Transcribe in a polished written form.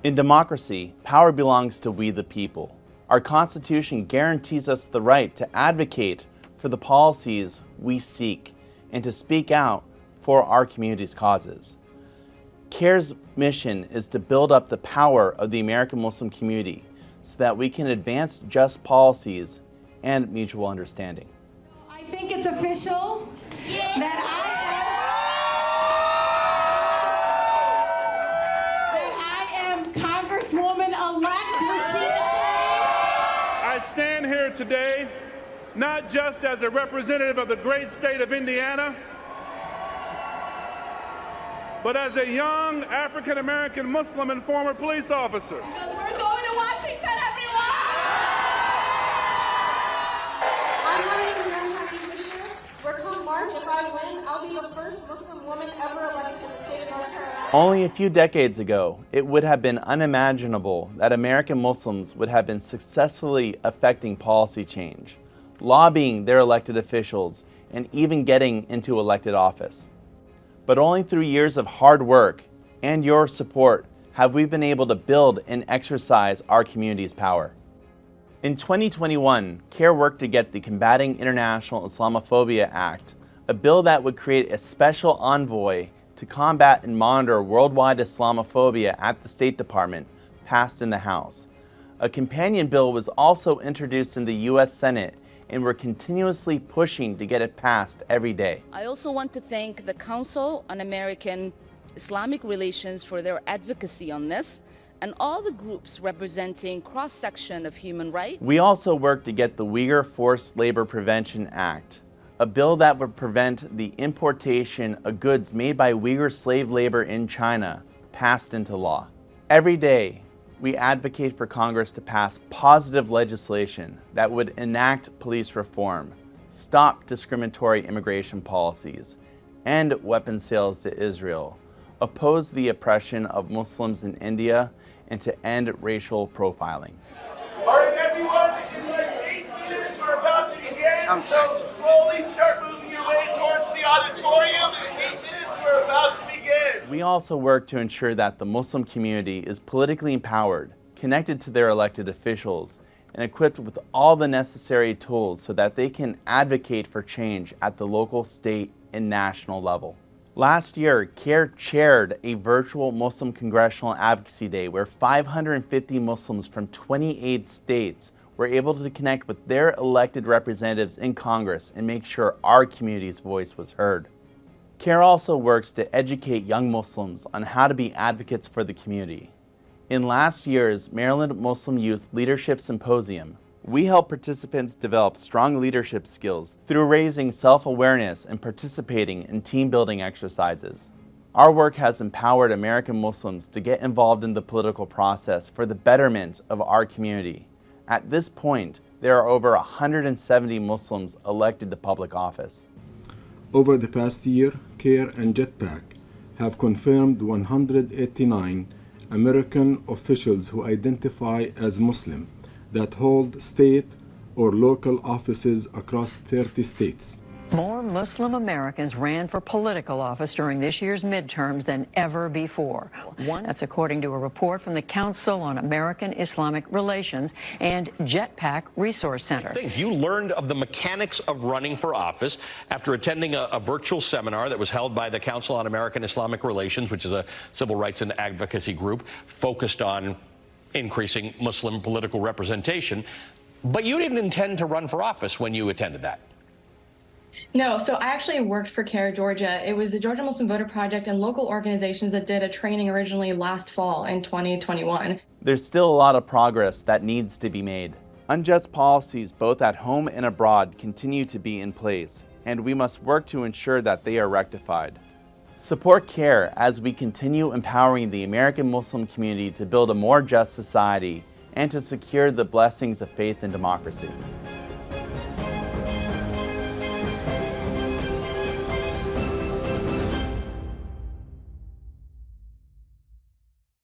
In democracy, power belongs to we the people. Our Constitution guarantees us the right to advocate for the policies we seek and to speak out for our community's causes. CARE's mission is to build up the power of the American Muslim community so that we can advance just policies and mutual understanding. I think it's official that I am Congresswoman-elect Rashida Tlaib. I stand here today not just as a representative of the great state of Indiana, but as a young African-American Muslim and former police officer. Because we're going to Washington, everyone! I'm running for Young County Commissioner, where come March, if I win, I'll be the first Muslim woman ever elected in the state of North Carolina. Only a few decades ago, it would have been unimaginable that American Muslims would have been successfully affecting policy change, lobbying their elected officials, and even getting into elected office. But only through years of hard work and your support have we been able to build and exercise our community's power. In 2021, CARE worked to get the Combating International Islamophobia Act, a bill that would create a special envoy to combat and monitor worldwide Islamophobia at the State Department, passed in the House. A companion bill was also introduced in the U.S. Senate, and we're continuously pushing to get it passed every day. I also want to thank the Council on American Islamic Relations for their advocacy on this, and all the groups representing cross-section of human rights. We also work to get the Uyghur Forced Labor Prevention Act, a bill that would prevent the importation of goods made by Uyghur slave labor in China, passed into law. Every day, we advocate for Congress to pass positive legislation that would enact police reform, stop discriminatory immigration policies, end weapons sales to Israel, oppose the oppression of Muslims in India, and to end racial profiling. All right, everyone, in like 8 minutes, we're about to begin. So slowly start moving your way towards the auditorium. In 8 minutes, we're about to begin. We also work to ensure that the Muslim community is politically empowered, connected to their elected officials, and equipped with all the necessary tools so that they can advocate for change at the local, state, and national level. Last year, CARE chaired a virtual Muslim Congressional Advocacy Day where 550 Muslims from 28 states were able to connect with their elected representatives in Congress and make sure our community's voice was heard. CARE also works to educate young Muslims on how to be advocates for the community. In last year's Maryland Muslim Youth Leadership Symposium, we helped participants develop strong leadership skills through raising self-awareness and participating in team-building exercises. Our work has empowered American Muslims to get involved in the political process for the betterment of our community. At this point, there are over 170 Muslims elected to public office. Over the past year, CARE and JETPAC have confirmed 189 American officials who identify as Muslim that hold state or local offices across 30 states. More Muslim Americans ran for political office during this year's midterms than ever before. That's according to a report from the Council on American Islamic Relations and JETPAC Resource Center. You learned of the mechanics of running for office after attending a virtual seminar that was held by the Council on American Islamic Relations, which is a civil rights and advocacy group focused on increasing Muslim political representation. But you didn't intend to run for office when you attended that. No, so I actually worked for CARE Georgia. It was the Georgia Muslim Voter Project and local organizations that did a training originally last fall in 2021. There's still a lot of progress that needs to be made. Unjust policies both at home and abroad continue to be in place, and we must work to ensure that they are rectified. Support CARE as we continue empowering the American Muslim community to build a more just society and to secure the blessings of faith and democracy.